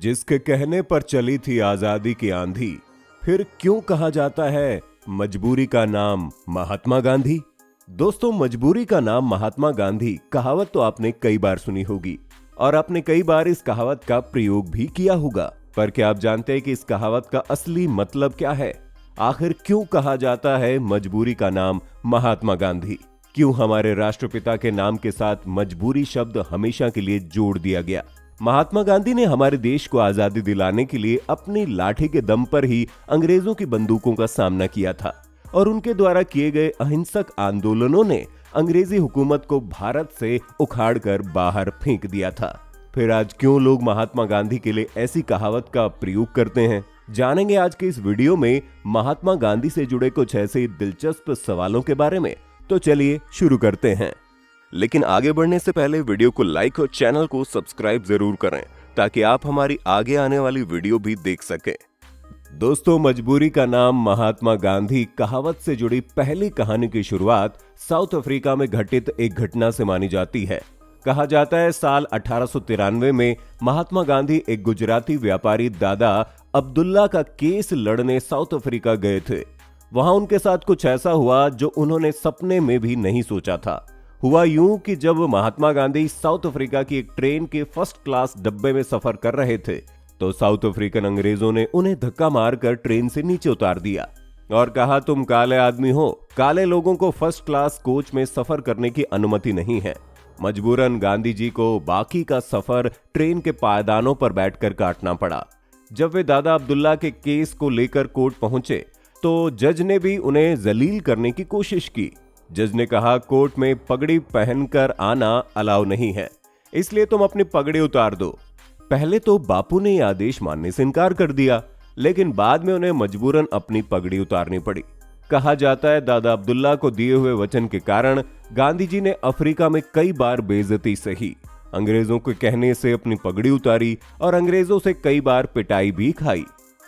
जिसके कहने पर चली थी आजादी की आंधी, फिर क्यों कहा जाता है मजबूरी का नाम महात्मा गांधी। दोस्तों, मजबूरी का नाम महात्मा गांधी कहावत तो आपने कई बार सुनी होगी और आपने कई बार इस कहावत का प्रयोग भी किया होगा। पर क्या आप जानते हैं कि इस कहावत का असली मतलब क्या है? आखिर क्यों कहा जाता है मजबूरी का नाम महात्मा गांधी? क्यों हमारे राष्ट्रपिता के नाम के साथ मजबूरी शब्द हमेशा के लिए जोड़ दिया गया? महात्मा गांधी ने हमारे देश को आजादी दिलाने के लिए अपनी लाठी के दम पर ही अंग्रेजों की बंदूकों का सामना किया था और उनके द्वारा किए गए अहिंसक आंदोलनों ने अंग्रेजी हुकूमत को भारत से उखाड़कर बाहर फेंक दिया था। फिर आज क्यों लोग महात्मा गांधी के लिए ऐसी कहावत का प्रयोग करते हैं, जानेंगे आज के इस वीडियो में महात्मा गांधी से जुड़े कुछ ऐसे दिलचस्प सवालों के बारे में। तो चलिए शुरू करते हैं। लेकिन आगे बढ़ने से पहले वीडियो को लाइक और चैनल को सब्सक्राइब जरूर करें ताकि आप हमारी आगे आने वाली वीडियो भी देख सकें। दोस्तों, मजबूरी का नाम महात्मा गांधी कहावत से जुड़ी पहली कहानी की शुरुआत साउथ अफ्रीका में घटित एक घटना से मानी जाती है। कहा जाता है साल 1893 में महात्मा गांधी एक गुजराती व्यापारी दादा अब्दुल्ला का केस लड़ने साउथ अफ्रीका गए थे। वहां उनके साथ कुछ ऐसा हुआ जो उन्होंने सपने में भी नहीं सोचा था। हुआ यूं कि जब महात्मा गांधी साउथ अफ्रीका की एक ट्रेन के फर्स्ट क्लास डब्बे में सफर कर रहे थे तो साउथ अफ्रीकन अंग्रेजों ने उन्हें धक्का मारकर ट्रेन से नीचे उतार दिया और कहा, तुम काले आदमी हो, काले लोगों को फर्स्ट क्लास कोच में सफर करने की अनुमति नहीं है। मजबूरन गांधी जी को बाकी का सफर ट्रेन के पायदानों पर बैठकर काटना पड़ा। जब वे दादा अब्दुल्ला के केस को लेकर कोर्ट पहुंचे तो जज ने भी उन्हें जलील करने की कोशिश की। जज ने कहा, कोर्ट में पगड़ी पहनकर आना अलाउ नहीं है, इसलिए तुम अपनी पगड़ी उतार दो। पहले तो बापू ने यह आदेश मानने से इनकार कर दिया, लेकिन बाद में उन्हें मजबूरन अपनी पगड़ी उतारनी पड़ी। कहा जाता है दादा अब्दुल्ला को दिए हुए वचन के कारण गांधी जी ने अफ्रीका में कई बार बेइज्जती सही, अंग्रेजों के कहने से अपनी पगड़ी उतारी और अंग्रेजों से कई बार पिटाई भी खाई।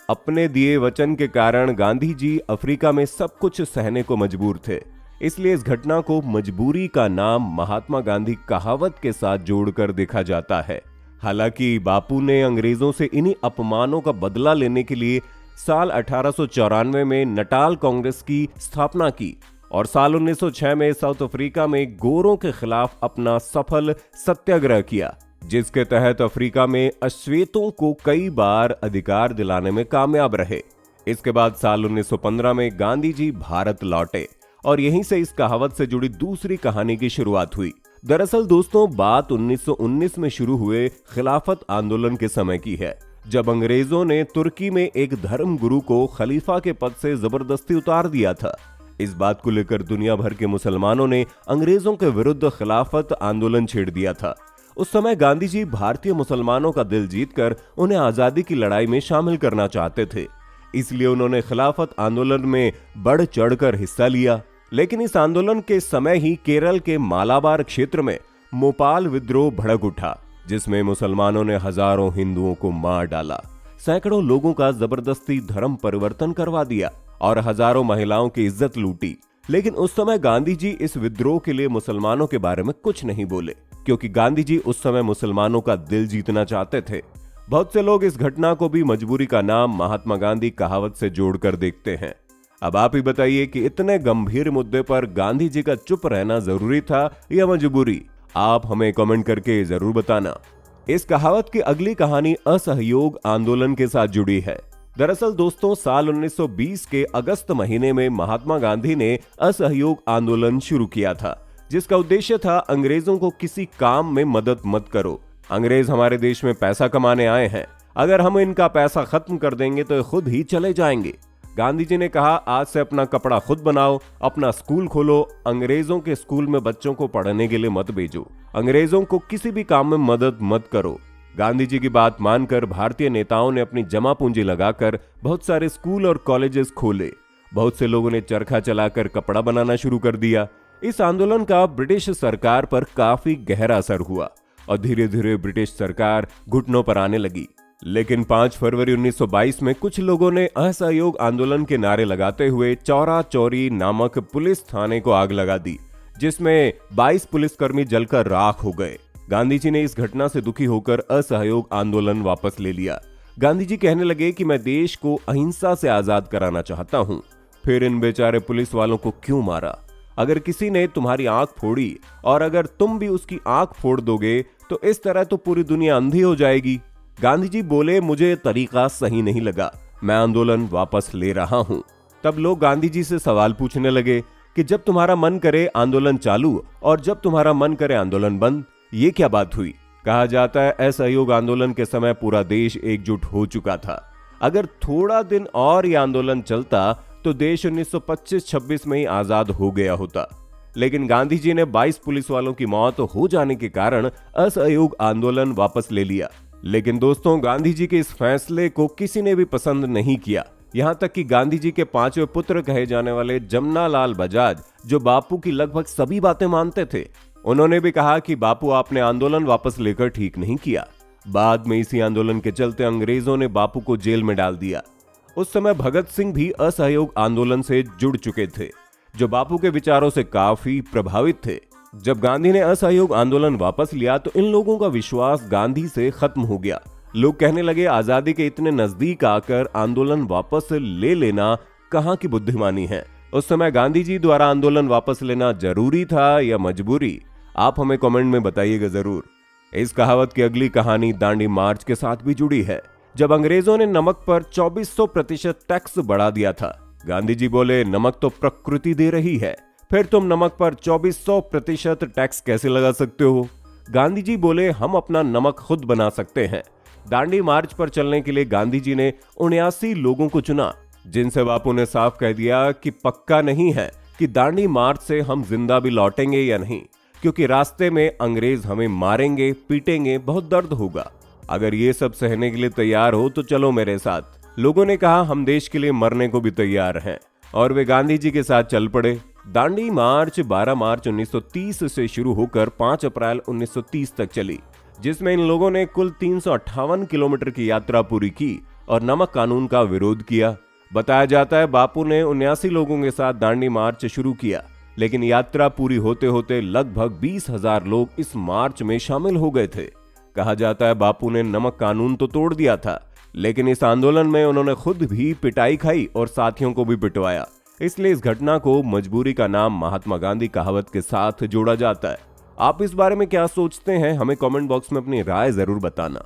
अपने दिए वचन के कारण गांधी जी अफ्रीका में सब कुछ सहने को मजबूर थे, इसलिए इस घटना को मजबूरी का नाम महात्मा गांधी कहावत के साथ जोड़कर देखा जाता है। हालांकि बापू ने अंग्रेजों से इन्हीं अपमानों का बदला लेने के लिए साल 1894 में नटाल कांग्रेस की स्थापना की और साल 1906 में साउथ अफ्रीका में गोरों के खिलाफ अपना सफल सत्याग्रह किया, जिसके तहत अफ्रीका में अश्वेतों को कई बार अधिकार दिलाने में कामयाब रहे। इसके बाद साल 1915 में गांधी जी भारत लौटे और यहीं से इस कहावत से जुड़ी दूसरी कहानी की शुरुआत हुई। दरअसल दोस्तों, बात 1919 में शुरू हुए खिलाफत आंदोलन के समय की है, जब अंग्रेजों ने तुर्की में एक धर्म गुरु को खलीफा के पद से जबरदस्ती उतार दिया था। इस बात को लेकर दुनिया भर के मुसलमानों ने अंग्रेजों के विरुद्ध खिलाफत आंदोलन छेड़ दिया था। उस समय गांधी जी भारतीय मुसलमानों का दिल जीतकर उन्हें आजादी की लड़ाई में शामिल करना चाहते थे, इसलिए उन्होंने खिलाफत आंदोलन में बढ़ चढ़कर हिस्सा लिया। लेकिन इस आंदोलन के समय ही केरल के मालाबार क्षेत्र में मोपाल विद्रोह भड़क उठा, जिसमें मुसलमानों ने हजारों हिंदुओं को मार डाला, सैकड़ों लोगों का जबरदस्ती धर्म परिवर्तन करवा दिया और हजारों महिलाओं की इज्जत लूटी। लेकिन उस समय गांधी जी इस विद्रोह के लिए मुसलमानों के बारे में कुछ नहीं बोले, क्योंकि गांधी जी उस समय मुसलमानों का दिल जीतना चाहते थे। बहुत से लोग इस घटना को भी मजबूरी का नाम महात्मा गांधी कहावत से जोड़कर देखते हैं। अब आप ही बताइए कि इतने गंभीर मुद्दे पर गांधी जी का चुप रहना जरूरी था या मजबूरी? आप हमें कमेंट करके जरूर बताना। इस कहावत की अगली कहानी असहयोग आंदोलन के साथ जुड़ी है। दरअसल दोस्तों, साल 1920 के अगस्त महीने में महात्मा गांधी ने असहयोग आंदोलन शुरू किया था, जिसका उद्देश्य था अंग्रेजों को किसी काम में मदद मत करो। अंग्रेज हमारे देश में पैसा कमाने आए हैं, अगर हम इनका पैसा खत्म कर देंगे तो खुद ही चले जाएंगे। गांधी जी ने कहा, आज से अपना कपड़ा खुद बनाओ, अपना स्कूल खोलो, अंग्रेजों के स्कूल में बच्चों को पढ़ने के लिए मत भेजो, अंग्रेजों को किसी भी काम में मदद मत करो। गांधी जी की बात मानकर भारतीय नेताओं ने अपनी जमा पूंजी लगाकर बहुत सारे स्कूल और कॉलेजेस खोले। बहुत से लोगों ने चरखा चलाकर कपड़ा बनाना शुरू कर दिया। इस आंदोलन का ब्रिटिश सरकार पर काफी गहरा असर हुआ और धीरे धीरे ब्रिटिश सरकार घुटनों पर आने लगी। लेकिन 5 फरवरी 1922 में कुछ लोगों ने असहयोग आंदोलन के नारे लगाते हुए चौरा चौरी नामक पुलिस थाने को आग लगा दी, जिसमें 22 पुलिसकर्मी जलकर राख हो गए। गांधी जी ने इस घटना से दुखी होकर असहयोग आंदोलन वापस ले लिया। गांधी जी कहने लगे कि मैं देश को अहिंसा से आजाद कराना चाहता हूं, फिर इन बेचारे पुलिस वालों को क्यों मारा? अगर किसी ने तुम्हारी आंख फोड़ी और अगर तुम भी उसकी आंख फोड़ दोगे तो इस तरह तो पूरी दुनिया अंधी हो जाएगी। गांधी जी बोले, मुझे ये तरीका सही नहीं लगा, मैं आंदोलन वापस ले रहा हूं। तब लोग गांधी जी से सवाल पूछने लगे कि जब तुम्हारा मन करे आंदोलन चालू और जब तुम्हारा मन करे आंदोलन बंद, ये क्या बात हुई? कहा जाता है असहयोग आंदोलन के समय पूरा देश एकजुट हो चुका था। अगर थोड़ा दिन और ये आंदोलन चलता तो देश 1925-26 में ही आजाद हो गया होता। लेकिन गांधी जी ने 22 पुलिस वालों की मौत हो जाने के कारण असहयोग आंदोलन वापस ले लिया। लेकिन दोस्तों, गांधी जी के इस फैसले को किसी ने भी पसंद नहीं किया। यहां तक कि गांधी जी के 5वें पुत्र कहे जाने वाले जमनालाल बजाज, जो बापू की लगभग सभी बातें मानते थे, उन्होंने भी कहा कि बापू, आपने आंदोलन वापस लेकर ठीक नहीं किया। बाद में इसी आंदोलन के चलते अंग्रेजों ने बापू को जेल में डाल दिया। उस समय भगत सिंह भी असहयोग आंदोलन से जुड़ चुके थे, जो बापू के विचारों से काफी प्रभावित थे। जब गांधी ने असहयोग आंदोलन वापस लिया तो इन लोगों का विश्वास गांधी से खत्म हो गया। लोग कहने लगे, आजादी के इतने नजदीक आकर आंदोलन वापस ले लेना कहां की बुद्धिमानी है। उस समय गांधी जी द्वारा आंदोलन वापस लेना जरूरी था या मजबूरी? आप हमें कमेंट में बताइएगा जरूर। इस कहावत की अगली कहानी दांडी मार्च के साथ भी जुड़ी है, जब अंग्रेजों ने नमक पर 2400% टैक्स बढ़ा दिया था। गांधी जी बोले, नमक तो प्रकृति दे रही है, फिर तुम नमक पर 2400% टैक्स कैसे लगा सकते हो? गांधी जी बोले, हम अपना नमक खुद बना सकते हैं। दांडी मार्च पर चलने के लिए गांधी जी ने 79 लोगों को चुना, जिनसे बापू ने साफ कह दिया कि पक्का नहीं है कि दांडी मार्च से हम जिंदा भी लौटेंगे या नहीं, क्योंकि रास्ते में अंग्रेज हमें मारेंगे, पीटेंगे, बहुत दर्द होगा। अगर ये सब सहने के लिए तैयार हो तो चलो मेरे साथ। लोगों ने कहा, हम देश के लिए मरने को भी तैयार हैं, और वे गांधी जी के साथ चल पड़े। दांडी मार्च 12 मार्च 1930 से शुरू होकर 5 अप्रैल 1930 तक चली, जिसमें इन लोगों ने कुल 358 किलोमीटर की यात्रा पूरी की और नमक कानून का विरोध किया। बताया जाता है बापू ने 79 लोगों के साथ दांडी मार्च शुरू किया, लेकिन यात्रा पूरी होते होते लगभग 20,000 लोग इस मार्च में शामिल हो गए थे। कहा जाता है बापू ने नमक कानून तो तोड़ दिया था, लेकिन इस आंदोलन में उन्होंने खुद भी पिटाई खाई और साथियों को भी पिटवाया। इसलिए इस घटना को मजबूरी का नाम महात्मा गांधी कहावत के साथ जोड़ा जाता है। आप इस बारे में क्या सोचते हैं? हमें कमेंट बॉक्स में अपनी राय जरूर बताना।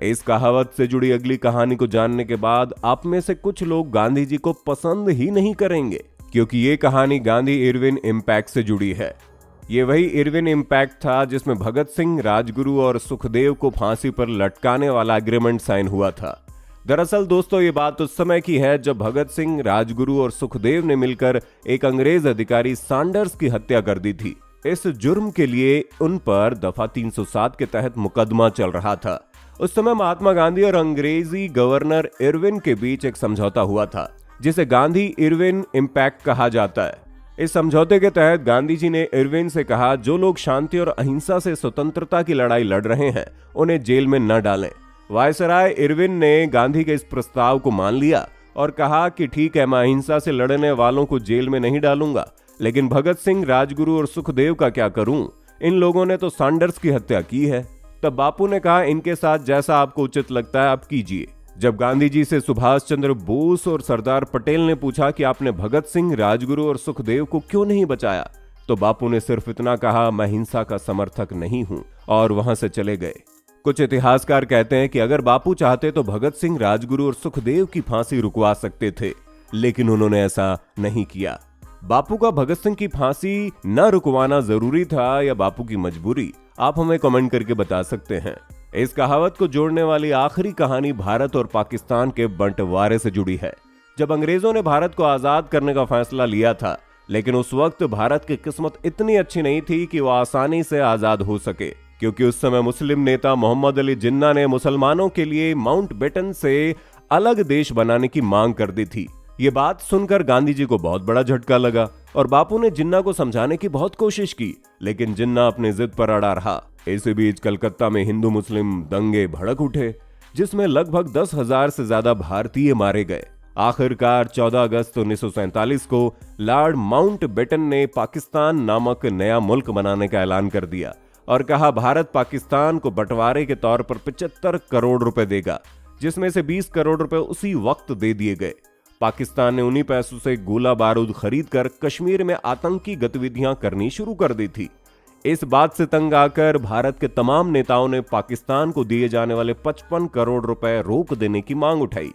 इस कहावत से जुड़ी अगली कहानी को जानने के बाद आप में से कुछ लोग गांधी जी को पसंद ही नहीं करेंगे, क्योंकि ये कहानी गांधी इरविन इम्पैक्ट से जुड़ी है। ये वही इरविन इम्पैक्ट था जिसमें भगत सिंह, राजगुरु और सुखदेव को फांसी पर लटकाने वाला एग्रीमेंट साइन हुआ था। दरअसल दोस्तों, ये बात उस समय की है जब भगत सिंह, राजगुरु और सुखदेव ने मिलकर एक अंग्रेज अधिकारी सैंडर्स की हत्या कर दी थी। इस जुर्म के लिए उन पर दफा 307 के तहत मुकदमा चल रहा था। उस समय महात्मा गांधी और अंग्रेजी गवर्नर इरविन के बीच एक समझौता हुआ था, जिसे गांधी इरविन इम्पैक्ट कहा जाता है। इस समझौते के तहत गांधी जी ने इरविन से कहा, जो लोग शांति और अहिंसा से स्वतंत्रता की लड़ाई लड़ रहे हैं उन्हें जेल में न डालें। वायसराय इरविन ने गांधी के इस प्रस्ताव को मान लिया और कहा कि ठीक है, मैं अहिंसा से लड़ने वालों को जेल में नहीं डालूंगा, लेकिन भगत सिंह, राजगुरु और सुखदेव का क्या करूं? इन लोगों ने तो सैंडर्स की हत्या की है। तब बापू ने कहा, इनके साथ जैसा आपको उचित लगता है आप कीजिए। जब गांधी जी से सुभाष चंद्र बोस और सरदार पटेल ने पूछा कि आपने भगत सिंह, राजगुरु और सुखदेव को क्यों नहीं बचाया, तो बापू ने सिर्फ इतना कहा, मैं हिंसा का समर्थक नहीं हूं, और वहां से चले गए। कुछ इतिहासकार कहते हैं कि अगर बापू चाहते तो भगत सिंह, राजगुरु और सुखदेव की फांसी रुकवा सकते थे, लेकिन उन्होंने ऐसा नहीं किया। बापू का भगत सिंह की फांसी न रुकवाना जरूरी था या बापू की मजबूरी? आप हमें कमेंट करके बता सकते हैं। इस कहावत को जोड़ने वाली आखिरी कहानी भारत और पाकिस्तान के बंटवारे से जुड़ी है। जब अंग्रेजों ने भारत को आजाद करने का फैसला लिया था, लेकिन उस वक्त भारत की किस्मत इतनी अच्छी नहीं थी कि वो आसानी से आजाद हो सके, क्योंकि उस समय मुस्लिम नेता मोहम्मद अली जिन्ना ने मुसलमानों के लिए माउंटबेटन से अलग देश बनाने की मांग कर दी थी। ये बात सुनकर गांधी जी को बहुत बड़ा झटका लगा और बापू ने जिन्ना को समझाने की बहुत कोशिश की, लेकिन जिन्ना अपनी जिद पर अड़ा रहा। इसी बीच कलकत्ता में हिंदू मुस्लिम दंगे भड़क उठे, जिसमें लगभग 10,000 से ज्यादा भारतीय मारे गए। आखिरकार 14 अगस्त 1947 को लॉर्ड माउंटबेटन ने पाकिस्तान नामक नया मुल्क बनाने का ऐलान कर दिया और कहा भारत पाकिस्तान को बंटवारे के तौर पर 75 करोड़ रुपए देगा, जिसमें से 20 करोड़ रुपए उसी वक्त दे दिए गए। पाकिस्तान ने उन्हीं पैसों से गोला बारूद खरीदकर कश्मीर में आतंकी गतिविधियां करनी शुरू कर दी थी। इस बात से तंग आकर भारत के तमाम नेताओं ने पाकिस्तान को दिए जाने वाले 55 करोड़ रुपए रोक देने की मांग उठाई।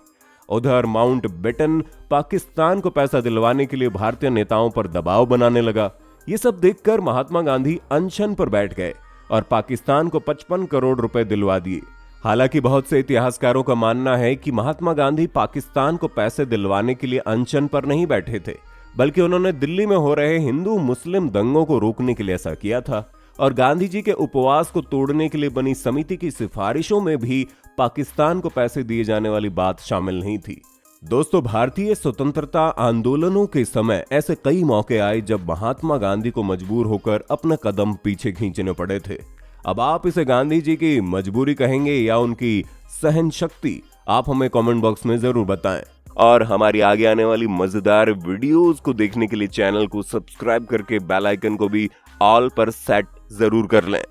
उधर माउंट बेटन पाकिस्तान को पैसा दिलवाने के लिए भारतीय नेताओं पर दबाव बनाने लगा। ये सब देखकर महात्मा गांधी अनशन पर बैठ गए और पाकिस्तान को 55 करोड़ रुपए दिलवा दिए। हालांकि बहुत से इतिहासकारों का मानना है कि महात्मा गांधी पाकिस्तान को पैसे दिलवाने के लिए अनशन पर नहीं बैठे थे, बल्कि उन्होंने दिल्ली में हो रहे हिंदू मुस्लिम दंगों को रोकने के लिए ऐसा किया था। और गांधी जी के उपवास को तोड़ने के लिए बनी समिति की सिफारिशों में भी पाकिस्तान को पैसे दिए जाने वाली बात शामिल नहीं थी। दोस्तों, भारतीय स्वतंत्रता आंदोलनों के समय ऐसे कई मौके आए जब महात्मा गांधी को मजबूर होकर अपना कदम पीछे खींचने पड़े थे। अब आप इसे गांधी जी की मजबूरी कहेंगे या उनकी सहन शक्ति, आप हमें कमेंट बॉक्स में जरूर बताएं। और हमारी आगे आने वाली मजेदार वीडियोस को देखने के लिए चैनल को सब्सक्राइब करके बेल आइकन को भी ऑल पर सेट जरूर कर लें।